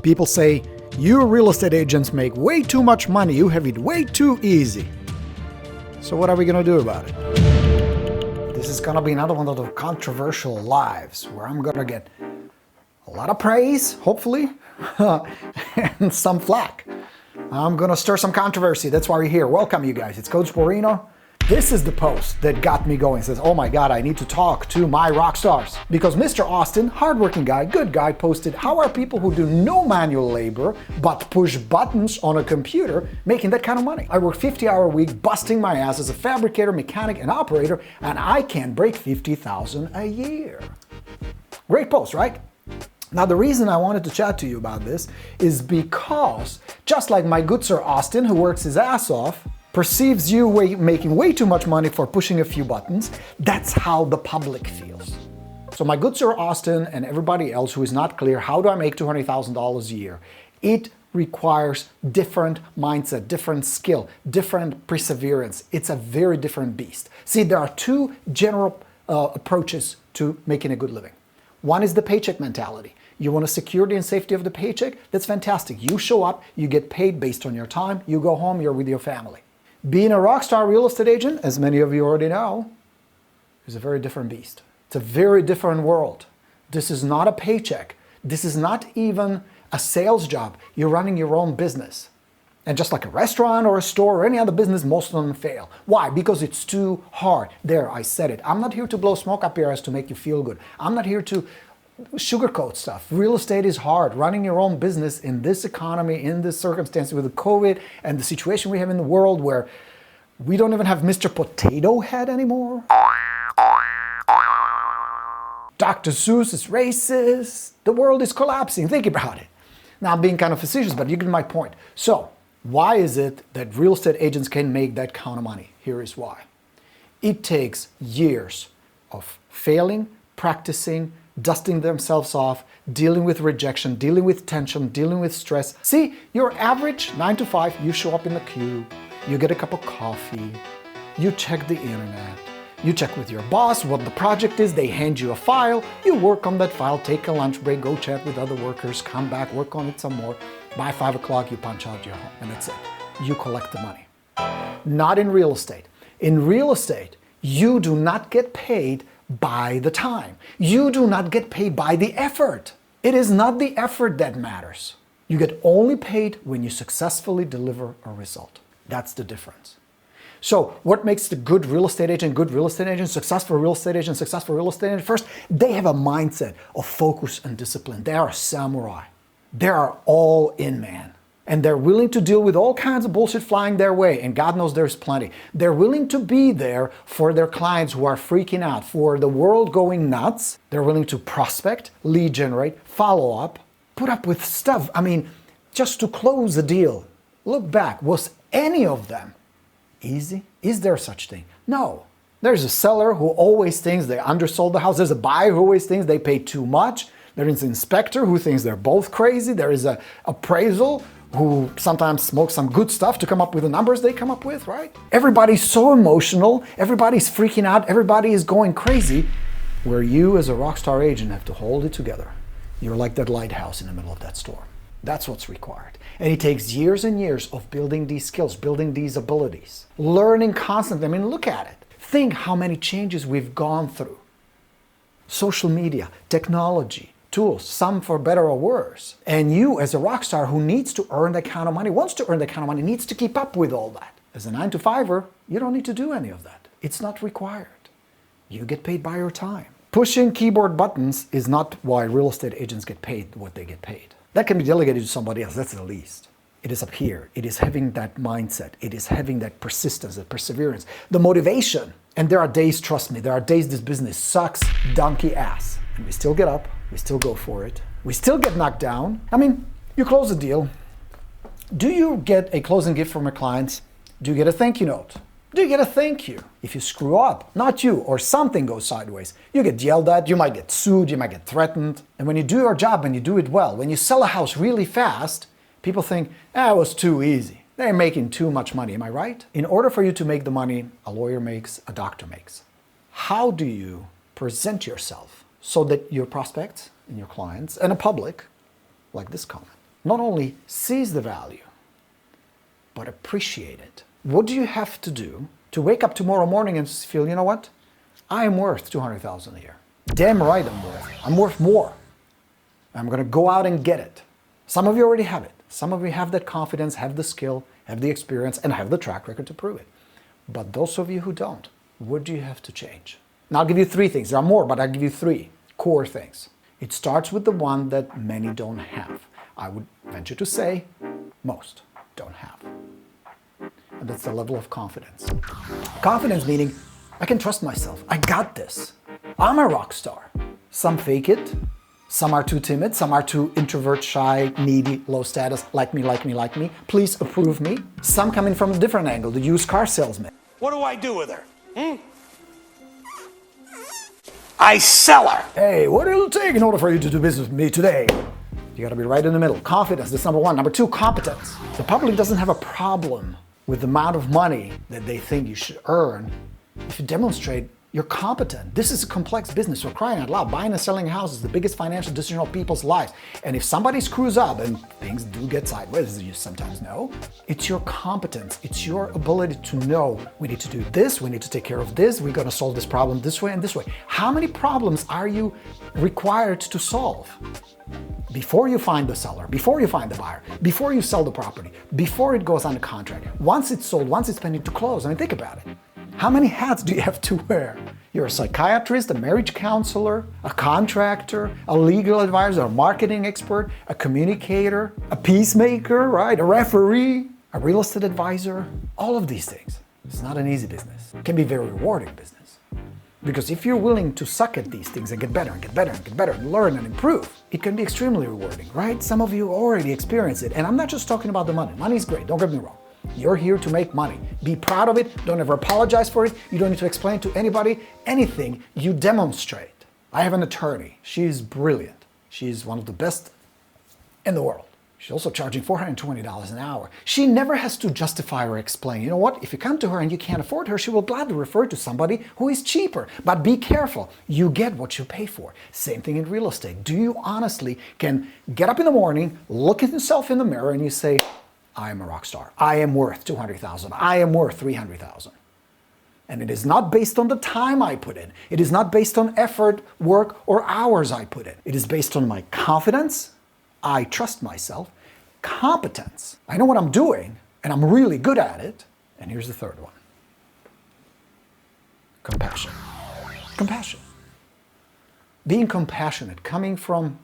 People say, you real estate agents make way too much money, you have it way too easy. So what are we going to do about it? This is going to be another one of the controversial lives where I'm going to get a lot of praise, hopefully, and some flack. I'm going to stir some controversy. That's why we're here. Welcome, you guys. It's Coach Borino. This is the post that got me going. It says, oh my God, I need to talk to my rock stars. Because Mr. Austin, hardworking guy, good guy, posted, how are people who do no manual labor but push buttons on a computer making that kind of money? I work 50-hour week busting my ass as a fabricator, mechanic, and operator, and I can't break $50,000 a year. Great post, right? Now, the reason I wanted to chat to you about this is because, just like my good Sir Austin, who works his ass off, perceives you making way too much money for pushing a few buttons, that's how the public feels. So my good Sir Austin and everybody else who is not clear, how do I make $200,000 a year? It requires different mindset, different skill, different perseverance. It's a very different beast. See, there are two general approaches to making a good living. One is the paycheck mentality. You want a security and safety of the paycheck? That's fantastic. You show up, you get paid based on your time, you go home, you're with your family. Being a rockstar real estate agent, as many of you already know, is a very different beast. It's a very different world. This is not a paycheck. This is not even a sales job. You're running your own business. And just like a restaurant or a store or any other business, most of them fail. Why? Because it's too hard. There, I said it. I'm not here to blow smoke up your ass to make you feel good. I'm not here to sugarcoat stuff. Real estate is hard. Running your own business in this economy, in this circumstance with the COVID and the situation we have in the world where we don't even have Mr. Potato Head anymore. Dr. Seuss is racist. The world is collapsing. Think about it. Now, I'm being kind of facetious, but you get my point. So, why is it that real estate agents can make that kind of money? Here is why. It takes years of failing, practicing, dusting themselves off, dealing with rejection, dealing with tension, dealing with stress. See, your average 9 to 5, you show up in the queue, you get a cup of coffee, you check the internet, you check with your boss what the project is, they hand you a file, you work on that file, take a lunch break, go chat with other workers, come back, work on it some more. By 5 o'clock, you punch out your home, and that's it. You collect the money. Not in real estate. In real estate, you do not get paid by the time. You do not get paid by the effort. It is not the effort that matters. You get only paid when you successfully deliver a result. That's the difference. So what makes the good real estate agent, successful real estate agent, successful real estate agent? First, they have a mindset of focus and discipline. They are a samurai. They are all in, man. And they're willing to deal with all kinds of bullshit flying their way, and God knows there's plenty. They're willing to be there for their clients who are freaking out, for the world going nuts. They're willing to prospect, lead generate, follow up, put up with stuff. I mean, just to close a deal. Look back, was any of them easy? Is there such thing? No. There's a seller who always thinks they undersold the house. There's a buyer who always thinks they paid too much. There is an inspector who thinks they're both crazy. There is an appraisal who sometimes smokes some good stuff to come up with the numbers they come up with, right? Everybody's so emotional, everybody's freaking out, everybody is going crazy, where you as a rockstar agent have to hold it together. You're like that lighthouse in the middle of that storm. That's what's required. And it takes years and years of building these skills, building these abilities, learning constantly. I mean, look at it. Think how many changes we've gone through. Social media, technology, tools, some for better or worse. And you as a rock star who needs to earn that kind of money, wants to earn that kind of money, needs to keep up with all that. As a 9 to 5er, you don't need to do any of that. It's not required. You get paid by your time. Pushing keyboard buttons is not why real estate agents get paid what they get paid. That can be delegated to somebody else, that's the least. It is up here. It is having that mindset. It is having that persistence, that perseverance, the motivation. And there are days, trust me, there are days this business sucks donkey ass. And we still get up, we still go for it. We still get knocked down. I mean, you close a deal. Do you get a closing gift from your clients? Do you get a thank you note? Do you get a thank you? If you screw up, not you, or something goes sideways, you get yelled at, you might get sued, you might get threatened. And when you do your job and you do it well, when you sell a house really fast, people think, it was too easy. They're making too much money, am I right? In order for you to make the money a lawyer makes, a doctor makes, how do you present yourself so that your prospects and your clients and a public like this comment not only sees the value, but appreciate it. What do you have to do to wake up tomorrow morning and feel, you know what? I am worth $200,000 a year. Damn right I'm worth more. I'm going to go out and get it. Some of you already have it. Some of you have that confidence, have the skill, have the experience, and have the track record to prove it. But those of you who don't, what do you have to change? And I'll give you 3 things. There are more, but I'll give you 3 core things. It starts with the one that many don't have. I would venture to say most don't have. And that's the level of confidence. Confidence meaning, I can trust myself. I got this. I'm a rock star. Some fake it. Some are too timid. Some are too introvert, shy, needy, low status, like me. Please approve me. Some come in from a different angle, the used car salesman. What do I do with her? I sell her. Hey, what it'll take in order for you to do business with me today? You gotta be right in the middle. Confidence, that's number 1. Number 2, competence. The public doesn't have a problem with the amount of money that they think you should earn if you demonstrate you're competent. This is a complex business. We're crying out loud. Buying and selling houses is the biggest financial decision of people's lives. And if somebody screws up, and things do get sideways, as you sometimes know, it's your competence. It's your ability to know, we need to do this, we need to take care of this, we're gonna solve this problem this way and this way. How many problems are you required to solve before you find the seller, before you find the buyer, before you sell the property, before it goes under contract, once it's sold, once it's pending to close? I mean, think about it. How many hats do you have to wear? You're a psychiatrist, a marriage counselor, a contractor, a legal advisor, a marketing expert, a communicator, a peacemaker, right? A referee, a real estate advisor. All of these things. It's not an easy business. It can be a very rewarding business. Because if you're willing to suck at these things and get better and get better and get better and learn and improve, it can be extremely rewarding, right? Some of you already experience it. And I'm not just talking about the money. Money is great, don't get me wrong. You're here to make money. Be proud of it. Don't ever apologize for it. You don't need to explain to anybody anything. You demonstrate. I have an attorney. She's brilliant. She's one of the best in the world. She's also charging $420 an hour. She never has to justify or explain. You know what? If you come to her and you can't afford her, she will gladly refer to somebody who is cheaper. But be careful. You get what you pay for. Same thing in real estate. Do you honestly can get up in the morning, look at yourself in the mirror, and you say, I am a rock star. I am worth $200,000. I am worth $300,000. And it is not based on the time I put in. It is not based on effort, work, or hours I put in. It is based on my confidence. I trust myself. Competence. I know what I'm doing, and I'm really good at it. And here's the third one. Compassion. Compassion. Being compassionate, coming from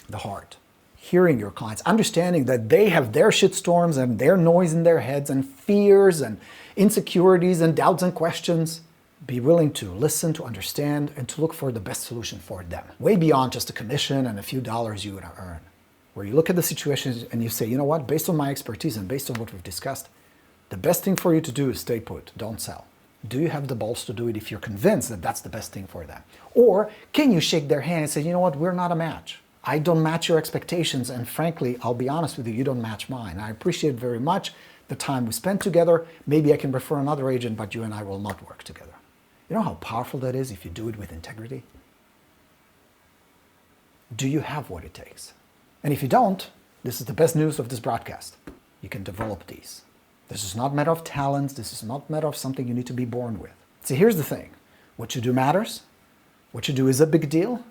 the heart. Hearing your clients, understanding that they have their shitstorms and their noise in their heads and fears and insecurities and doubts and questions. Be willing to listen, to understand, and to look for the best solution for them. Way beyond just a commission and a few dollars you would earn. Where you look at the situation and you say, you know what, based on my expertise and based on what we've discussed, the best thing for you to do is stay put, don't sell. Do you have the balls to do it if you're convinced that that's the best thing for them? Or can you shake their hand and say, you know what, we're not a match. I don't match your expectations, and frankly, I'll be honest with you, you don't match mine. I appreciate very much the time we spent together. Maybe I can refer another agent, but you and I will not work together. You know how powerful that is if you do it with integrity? Do you have what it takes? And if you don't, this is the best news of this broadcast. You can develop these. This is not a matter of talents. This is not a matter of something you need to be born with. See, here's the thing. What you do matters. What you do is a big deal.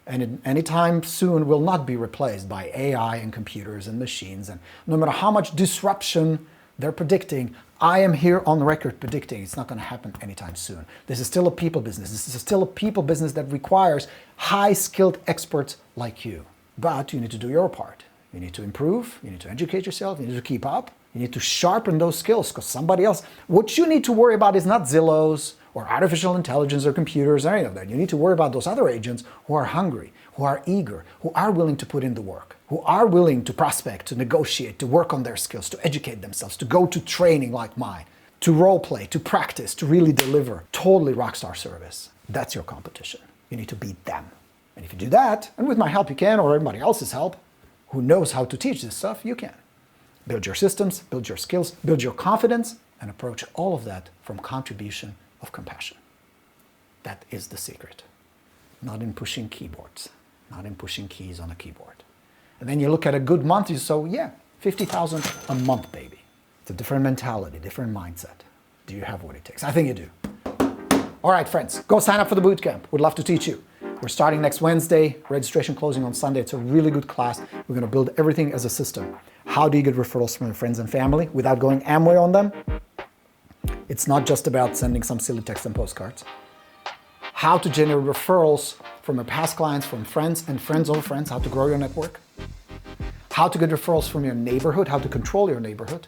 And anytime soon will not be replaced by AI and computers and machines. And no matter how much disruption they're predicting, I am here on the record predicting it's not going to happen anytime soon. This is still a people business. This is still a people business that requires high-skilled experts like you. But you need to do your part. You need to improve. You need to educate yourself. You need to keep up. You need to sharpen those skills because somebody else, what you need to worry about is not Zillows or artificial intelligence or computers or any of that. You need to worry about those other agents who are hungry, who are eager, who are willing to put in the work, who are willing to prospect, to negotiate, to work on their skills, to educate themselves, to go to training like mine, to role play, to practice, to really deliver totally rockstar service. That's your competition. You need to beat them. And if you do that, and with my help you can, or everybody else's help, who knows how to teach this stuff, you can. Build your systems, build your skills, build your confidence, and approach all of that from contribution of compassion. That is the secret. Not in pushing keyboards, not in pushing keys on a keyboard. And then you look at a good month, you say, yeah, 50,000 a month, baby. It's a different mentality, different mindset. Do you have what it takes? I think you do. All right, friends, go sign up for the bootcamp. We'd love to teach you. We're starting next Wednesday, registration closing on Sunday. It's a really good class. We're going to build everything as a system. How do you get referrals from your friends and family without going Amway on them? It's not just about sending some silly text and postcards. How to generate referrals from your past clients, from friends and friends of friends, how to grow your network. How to get referrals from your neighborhood, how to control your neighborhood,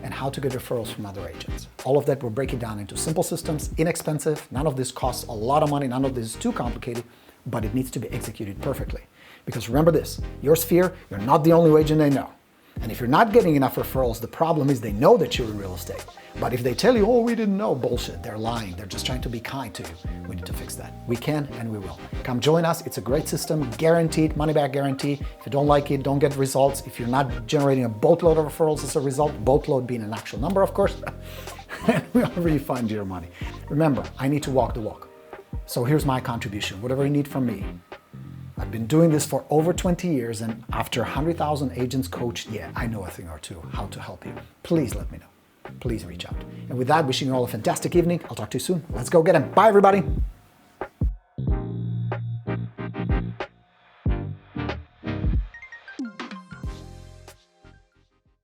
and how to get referrals from other agents. All of that we'll break it down into simple systems, inexpensive. None of this costs a lot of money. None of this is too complicated, but it needs to be executed perfectly. Because remember this, your sphere, you're not the only agent they know. And if you're not getting enough referrals, the problem is they know that you're in real estate. But if they tell you, oh, we didn't know, bullshit, they're lying. They're just trying to be kind to you. We need to fix that. We can and we will. Come join us. It's a great system, guaranteed, money back guarantee. If you don't like it, don't get results. If you're not generating a boatload of referrals as a result, boatload being an actual number, of course, wherever you find your money. Remember, I need to walk the walk. So here's my contribution, whatever you need from me. I've been doing this for over 20 years, and after 100,000 agents coached, yeah, I know a thing or two how to help you. Please let me know. Please reach out. And with that, wishing you all a fantastic evening. I'll talk to you soon. Let's go get them. Bye, everybody.